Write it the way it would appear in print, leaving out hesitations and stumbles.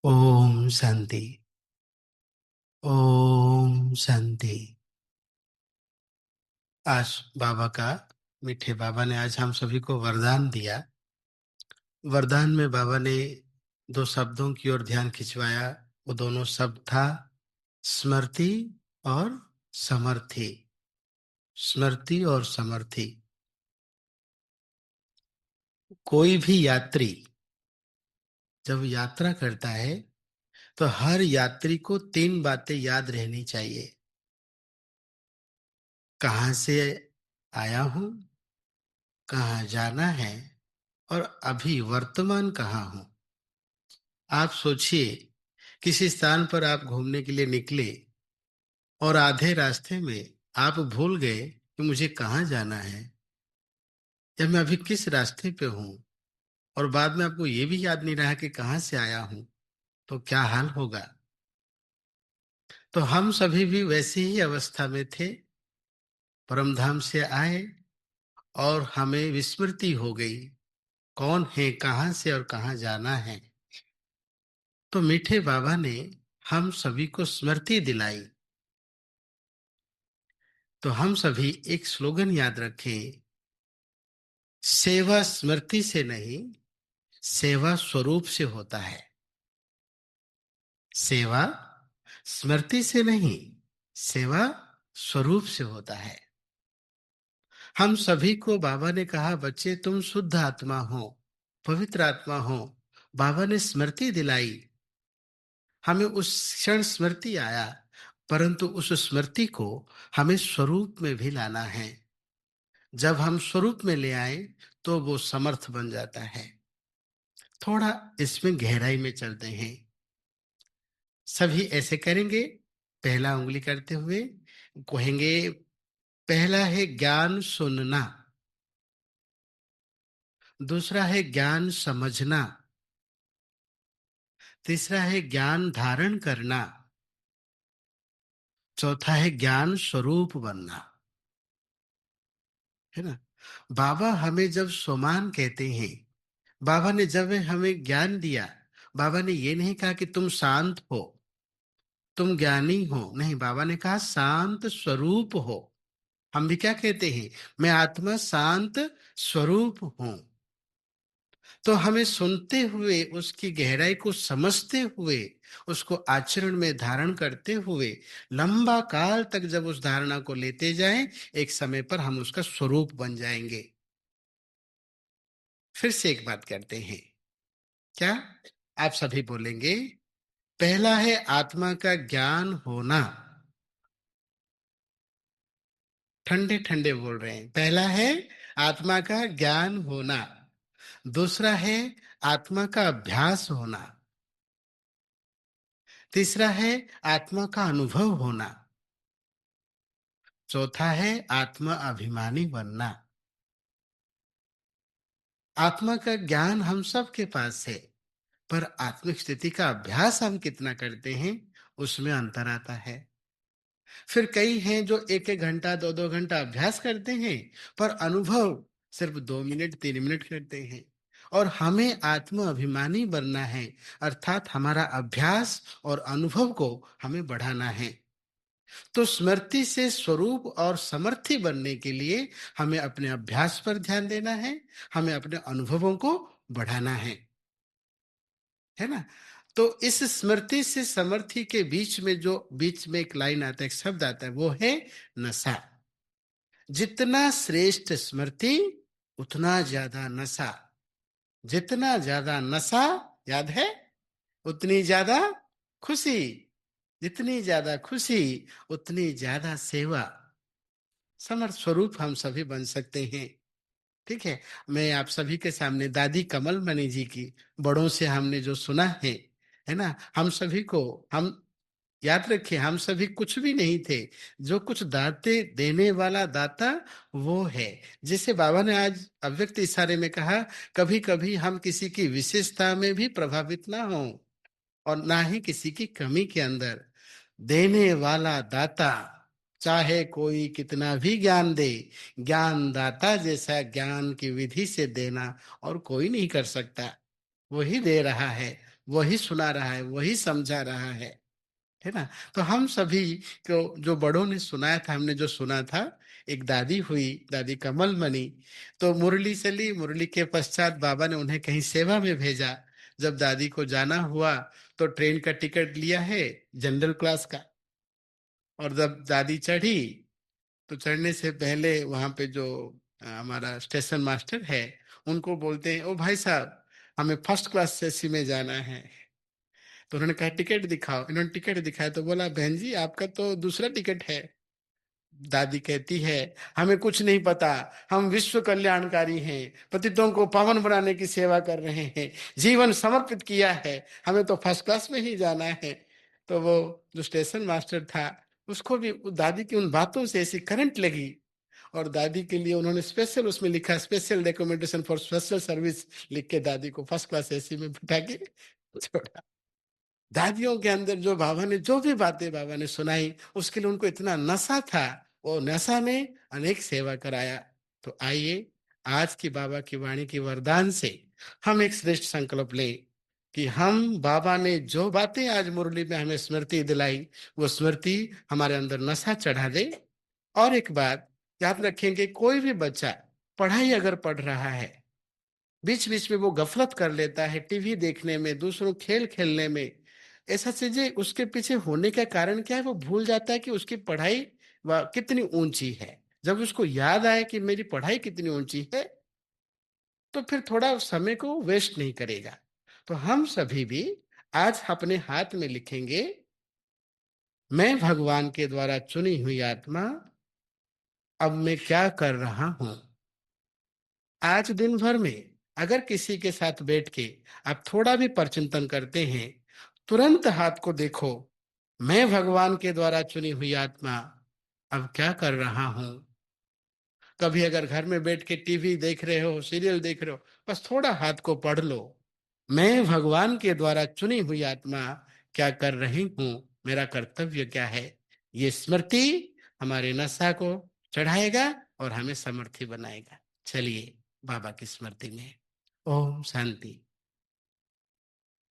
ओम शांति। ओम शांति। आज बाबा का मीठे बाबा ने आज हम सभी को वरदान दिया। वरदान में बाबा ने दो शब्दों की ओर ध्यान खिंचवाया। वो दोनों शब्द था स्मृति और समर्थी। स्मृति और समर्थी। कोई भी यात्री जब यात्रा करता है तो हर यात्री को तीन बातें याद रहनी चाहिए। कहाँ से आया हूं, कहाँ जाना है और अभी वर्तमान कहाँ हूं। आप सोचिए, किसी स्थान पर आप घूमने के लिए निकले और आधे रास्ते में आप भूल गए कि मुझे कहाँ जाना है या मैं अभी किस रास्ते पे हूं, और बाद में आपको ये भी याद नहीं रहा कि कहाँ से आया हूं, तो क्या हाल होगा। तो हम सभी भी वैसी ही अवस्था में थे। परमधाम से आए और हमें विस्मृति हो गई, कौन है, कहाँ से और कहाँ जाना है। तो मीठे बाबा ने हम सभी को स्मृति दिलाई। तो हम सभी एक स्लोगन याद रखें, सेवा स्मृति से नहीं, सेवा स्वरूप से होता है। सेवा स्मृति से नहीं, सेवा स्वरूप से होता है। हम सभी को बाबा ने कहा, बच्चे तुम शुद्ध आत्मा हो, पवित्र आत्मा हो। बाबा ने स्मृति दिलाई, हमें उस क्षण स्मृति आया, परंतु उस स्मृति को हमें स्वरूप में भी लाना है। जब हम स्वरूप में ले आए तो वो समर्थ बन जाता है। थोड़ा इसमें गहराई में चलते हैं। सभी ऐसे करेंगे, पहला उंगली करते हुए कहेंगे, पहला है ज्ञान सुनना, दूसरा है ज्ञान समझना, तीसरा है ज्ञान धारण करना, चौथा है ज्ञान स्वरूप बनना। है ना। बाबा हमें जब सोमान कहते हैं, बाबा ने जब हमें ज्ञान दिया, बाबा ने ये नहीं कहा कि तुम शांत हो, तुम ज्ञानी हो, नहीं, बाबा ने कहा शांत स्वरूप हो। हम भी क्या कहते हैं, मैं आत्मा शांत स्वरूप हूं। तो हमें सुनते हुए, उसकी गहराई को समझते हुए, उसको आचरण में धारण करते हुए, लंबा काल तक जब उस धारणा को लेते जाएं, एक समय पर हम उसका स्वरूप बन जाएंगे। फिर से एक बात करते हैं, क्या आप सभी बोलेंगे, पहला है आत्मा का ज्ञान होना। ठंडे ठंडे बोल रहे हैं। पहला है आत्मा का ज्ञान होना, दूसरा है आत्मा का अभ्यास होना, तीसरा है आत्मा का अनुभव होना, चौथा है आत्मा अभिमानी बनना। आत्मा का ज्ञान हम सबके पास है, पर आत्मिक स्थिति का अभ्यास हम कितना करते हैं, उसमें अंतर आता है। फिर कई हैं जो एक एक घंटा, दो दो घंटा अभ्यास करते हैं, पर अनुभव सिर्फ 2 मिनट 3 मिनट करते हैं। और हमें आत्म अभिमानी बनना है, अर्थात हमारा अभ्यास और अनुभव को हमें बढ़ाना है। तो स्मृति से स्वरूप और समर्थी बनने के लिए हमें अपने अभ्यास पर ध्यान देना है, हमें अपने अनुभवों को बढ़ाना है ना। तो इस स्मृति से समर्थी के बीच में एक लाइन आता है, एक शब्द आता है, वो है नशा। जितना श्रेष्ठ स्मृति उतना ज्यादा नशा, जितना ज्यादा नशा, याद है, उतनी ज्यादा खुशी, जितनी ज्यादा खुशी उतनी ज्यादा सेवा। समर्थ स्वरूप हम सभी बन सकते हैं। ठीक है। मैं आप सभी के सामने दादी कमल मणि जी की, बड़ों से हमने जो सुना है ना, हम सभी को, हम याद रखिए, हम सभी कुछ भी नहीं थे। जो कुछ दाते देने वाला दाता वो है। जिसे बाबा ने आज अव्यक्त इशारे में कहा, कभी कभी हम किसी की विशेषता में भी प्रभावित ना हो और ना ही किसी की कमी के अंदर। देने वाला दाता, चाहे कोई कितना भी ज्ञान दे, ज्ञान दाता जैसा ज्ञान की विधि से देना और कोई नहीं कर सकता। वही दे रहा है, वही सुना रहा है, वही समझा रहा है ना? तो हम सभी को जो बड़ों ने सुनाया था, हमने जो सुना था, एक दादी हुई, दादी कमलमणि, तो मुरली से ली, मुरली के पश्चात बाबा ने उन्हें कहीं सेवा में भेजा। जब दादी को जाना हुआ तो ट्रेन का टिकट लिया है, जनरल क्लास का। और जब दादी चढ़ी तो चढ़ने से पहले वहां पे जो हमारा स्टेशन मास्टर है, उनको बोलते हैं, ओ भाई साहब, हमें फर्स्ट क्लास एसी में जाना है। तो उन्होंने कहा टिकट दिखाओ, इन्होंने टिकट दिखाया तो बोला, बहन जी आपका तो दूसरा टिकट है। दादी कहती है, हमें कुछ नहीं पता, हम विश्व कल्याणकारी हैं, पतितों को पावन बनाने की सेवा कर रहे हैं, जीवन समर्पित किया है, हमें तो फर्स्ट क्लास में ही जाना है। तो वो जो स्टेशन मास्टर था, उसको भी दादी की उन बातों से ऐसी करंट लगी, और दादी के लिए उन्होंने स्पेशल उसमें लिखा, special recommendation for special service, लिख के दादी को फर्स्ट क्लास एसी में बिठा के छोड़ा। दादियों के अंदर जो बाबा ने, जो भी बातें बाबा ने सुनाई, उसके लिए उनको इतना नशा था, वो नशा ने अनेक सेवा कराया। तो आइए, आज की बाबा की वाणी की वरदान से हम एक श्रेष्ठ संकल्प ले कि हम बाबा ने जो बातें आज मुरली में हमें स्मृति दिलाई, वो स्मृति हमारे अंदर नशा चढ़ा दे। और एक बात याद रखेंगे, कोई भी बच्चा पढ़ाई अगर पढ़ रहा है, बीच बीच में वो गफलत कर लेता है टीवी देखने में, दूसरों खेल खेलने में, ऐसा चीजें उसके पीछे होने का कारण क्या है, वो भूल जाता है कि उसकी पढ़ाई कितनी ऊंची है। जब उसको याद आए कि मेरी पढ़ाई कितनी ऊंची है, तो फिर थोड़ा उस समय को वेस्ट नहीं करेगा। तो हम सभी भी आज अपने हाथ में लिखेंगे, मैं भगवान के द्वारा चुनी हुई आत्मा, अब मैं क्या कर रहा हूं। आज दिन भर में अगर किसी के साथ बैठ के आप थोड़ा भी परचिंतन करते हैं, तुरंत हाथ को देखो, मैं भगवान के द्वारा चुनी हुई आत्मा अब क्या कर रहा हूं। कभी अगर घर में बैठ के टीवी देख रहे हो, सीरियल देख रहे हो, बस थोड़ा हाथ को पढ़ लो, मैं भगवान के द्वारा चुनी हुई आत्मा क्या कर रही हूं, मेरा कर्तव्य क्या है। ये स्मृति हमारे नशा को चढ़ाएगा और हमें समर्थी बनाएगा। चलिए बाबा की स्मृति में, ओम शांति।